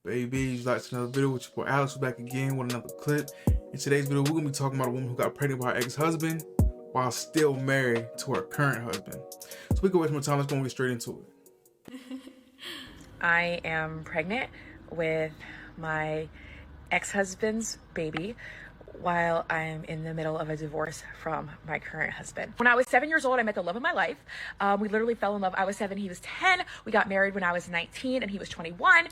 baby, like to another video with your boy Alex. We're back again with another clip. In today's video, we're gonna be talking about a woman who got pregnant by her ex-husband while still married to her current husband. So we can waste more time. Let's go and get straight into it. I am pregnant with my ex-husband's baby while I'm in the middle of a divorce from my current husband. When I was 7 years old, I met the love of my life. We literally fell in love. I was 7, he was 10. We got married when I was 19 and he was 21.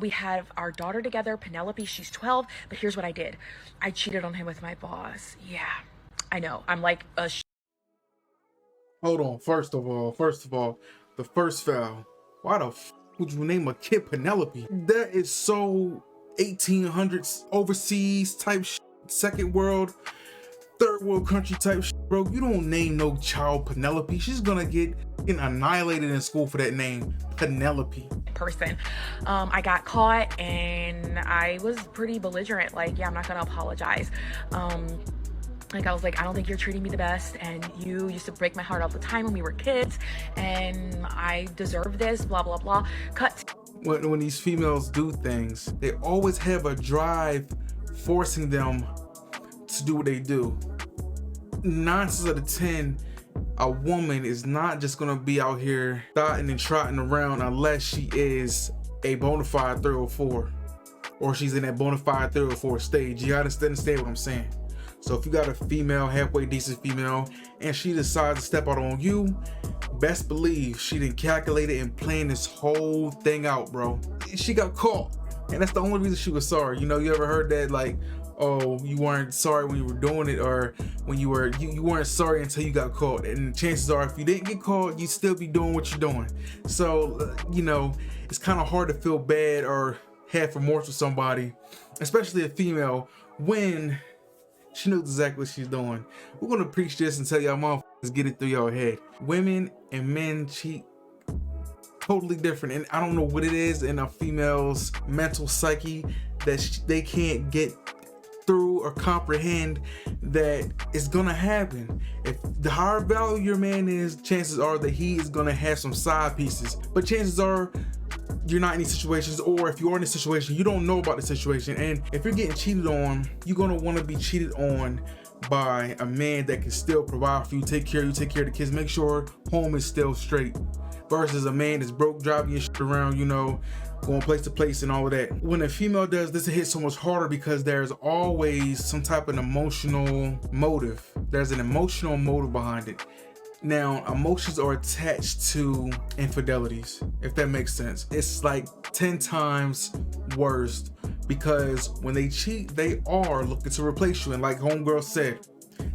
We had our daughter together, Penelope, she's 12. But here's what I did. I cheated on him with my boss. Yeah, I know. I'm like a Hold on. First of all, the first foul. Why the f would you name a kid Penelope? That is so 1800s overseas type shit. Second world, third world country type shit, bro. You don't name no child Penelope. She's gonna get annihilated in school for that name, Penelope. person. I got caught and I was pretty belligerent. Like, yeah, I'm not gonna apologize. Like, I was like, I don't think you're treating me the best, and you used to break my heart all the time when we were kids, and I deserve this, blah, blah, blah. Cut. When these females do things, they always have a drive forcing them to do what they do. 9 times out of 10, a woman is not just gonna be out here dotting and trotting around unless she is a bona fide 304, or she's in that bona fide 304 stage. You understand what I'm saying? So if you got a female, halfway decent female, and she decides to step out on you, best believe she didn't calculate it and plan this whole thing out, bro. She got caught, and that's the only reason she was sorry. You know, you ever heard that, like, oh, you weren't sorry when you were doing it, or when you weren't sorry until you got caught. And chances are, if you didn't get caught, you'd still be doing what you're doing. So, you know, it's kind of hard to feel bad or have remorse for somebody, especially a female, when she knows exactly what she's doing. We're gonna preach this and tell y'all motherfuckers, get it through your head. Women and men cheat totally different, and I don't know what it is in a female's mental psyche that they can't get through or comprehend that it's gonna happen. If the higher value your man is, chances are that he is gonna have some side pieces, but chances are you're not in these situations, or if you're in a situation, you don't know about the situation. And if you're getting cheated on, you're gonna want to be cheated on by a man that can still provide for you, take care of the kids, make sure home is still straight, versus a man that's broke, driving your shit around, you know, going place to place and all of that. When a female does this, it hits so much harder because there's always some type of emotional motive. There's an emotional motive behind it. Now, emotions are attached to infidelities, if that makes sense. It's like 10 times worse, because when they cheat, they are looking to replace you. And like homegirl said,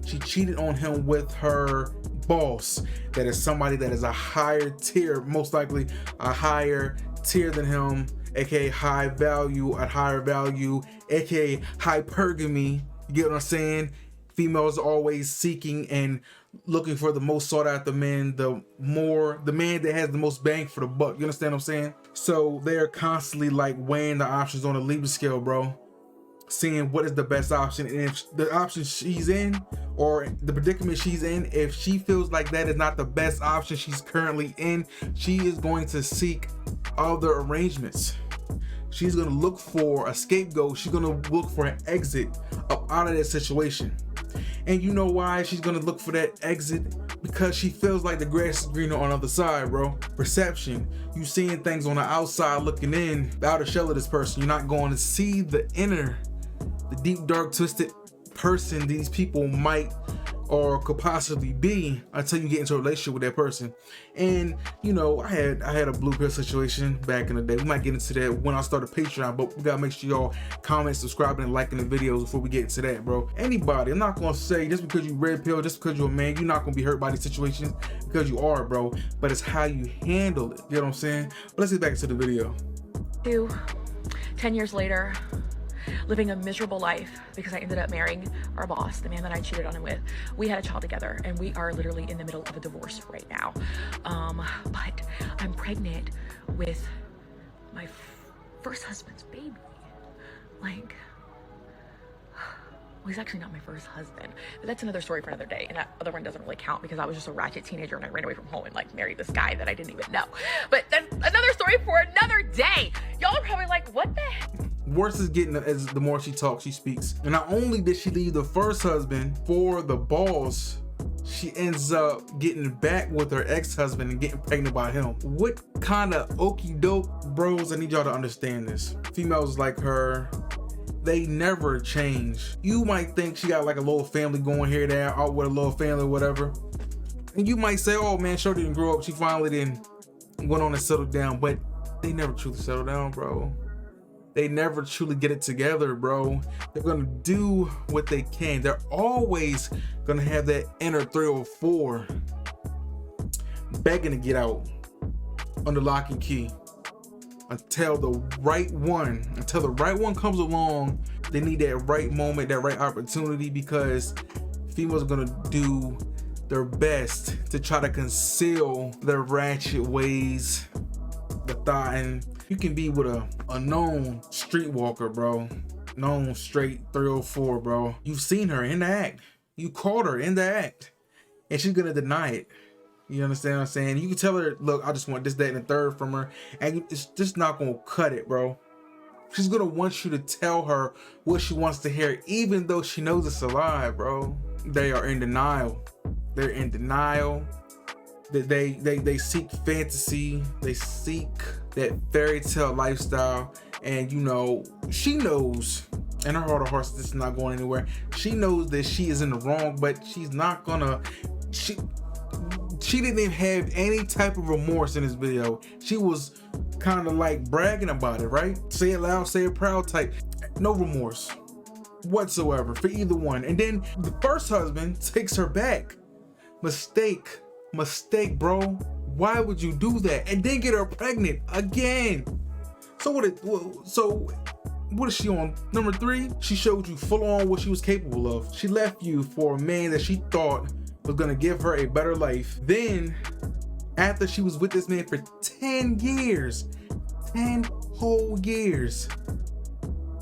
she cheated on him with her boss, that is somebody that is a higher tier, most likely a higher tier than him, aka high value, a higher value, aka hypergamy. You get what I'm saying? Females are always seeking and looking for the most sought after man, the man that has the most bang for the buck. You understand what I'm saying? So they're constantly like weighing the options on a Libra scale, bro, seeing what is the best option. And if the option she's in, or the predicament she's in, if she feels like that is not the best option she's currently in, she is going to seek other arrangements. She's gonna look for a scapegoat. She's gonna look for an exit up out of that situation. And you know why she's gonna look for that exit? Because she feels like the grass is greener on the other side, bro. Perception. You seeing things on the outside looking in, the outer shell of this person. You're not going to see the inner, the deep, dark, twisted person these people might or could possibly be until you get into a relationship with that person. And you know, I had a blue pill situation back in the day. We might get into that when I start a Patreon, but we gotta make sure y'all comment, subscribing, and liking the videos before we get into that, bro. Anybody, I'm not gonna say just because you red pill, just because you're a man, you're not gonna be hurt by these situations, because you are, bro, but it's how you handle it. You know what I'm saying? But let's get back into the video. 10 years later, living a miserable life because I ended up marrying our boss, the man that I cheated on him with. We had a child together, and we are literally in the middle of a divorce right now. But I'm pregnant with my first husband's baby. Like, Well, he's actually not my first husband, but that's another story for another day. And that other one doesn't really count because I was just a ratchet teenager and I ran away from home and like married this guy that I didn't even know. But that's another story for another day. Y'all are probably like, what the heck? Worse is getting as the more she talks, she speaks. And not only did she leave the first husband for the boss, she ends up getting back with her ex-husband and getting pregnant by him. What kind of okie doke, bros? I need y'all to understand this. Females like her, they never change. You might think she got like a little family going here, there, out with a little family, whatever. And you might say, oh man, Shorty didn't grow up. She finally didn't went on and settled down. But they never truly settle down, bro. They never truly get it together, bro. They're gonna do what they can. They're always gonna have that inner 304 begging to get out under lock and key until the right one comes along. They need that right moment, that right opportunity, because females are gonna do their best to try to conceal their ratchet ways, the thought. And you can be with a known streetwalker, bro, known straight 304, bro. You've seen her in the act, you caught her in the act, and she's gonna deny it. You understand what I'm saying? You can tell her, look, I just want this, that, and the third from her, and it's just not gonna cut it, bro. She's gonna want you to tell her what she wants to hear, even though she knows it's a lie, bro. They are in denial. They're in denial. They seek fantasy. They seek that fairy tale lifestyle. And you know, she knows in her heart of hearts this is not going anywhere. She knows that she is in the wrong, but she's not gonna. She didn't even have any type of remorse in this video. She was kind of like bragging about it, right? Say it loud, say it proud type. No remorse whatsoever for either one. And then the first husband takes her back. Mistake, bro. Why would you do that? And then get her pregnant again. So what is she on? Number 3, she showed you full on what she was capable of. She left you for a man that she thought was gonna give her a better life. Then, after she was with this man for 10 years, 10 whole years,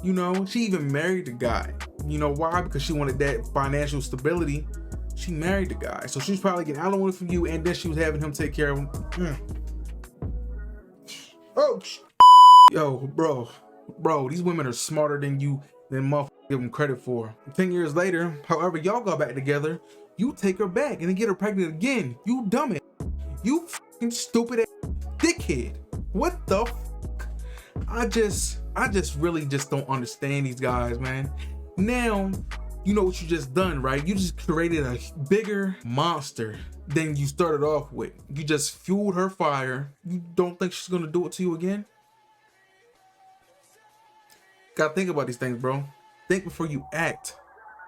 you know, she even married the guy. You know why? Because she wanted that financial stability. She married the guy, so she's probably getting alimony from you, and then she was having him take care of him. Oh, yo, bro, these women are smarter than you, than motherfuckers give them credit for. 10 years later, however, y'all got back together. You take her back and then get her pregnant again. You dumb it. You fucking stupid ass dickhead. What the fuck? I just really just don't understand these guys, man. Now, you know what you just done, right? You just created a bigger monster than you started off with. You just fueled her fire. You don't think she's gonna do it to you again? Gotta think about these things, bro. Think before you act.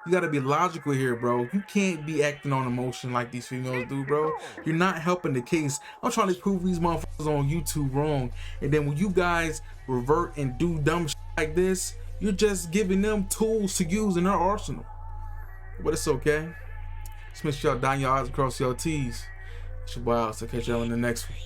You gotta be logical here, bro. You can't be acting on emotion like these females do, bro. You're not helping the case. I'm trying to prove these motherfuckers on YouTube wrong. And then when you guys revert and do dumb shit like this, you're just giving them tools to use in their arsenal. But it's okay. Just make sure y'all dot your I's and cross your T's. It's your boy Alex. I'll catch y'all in the next one.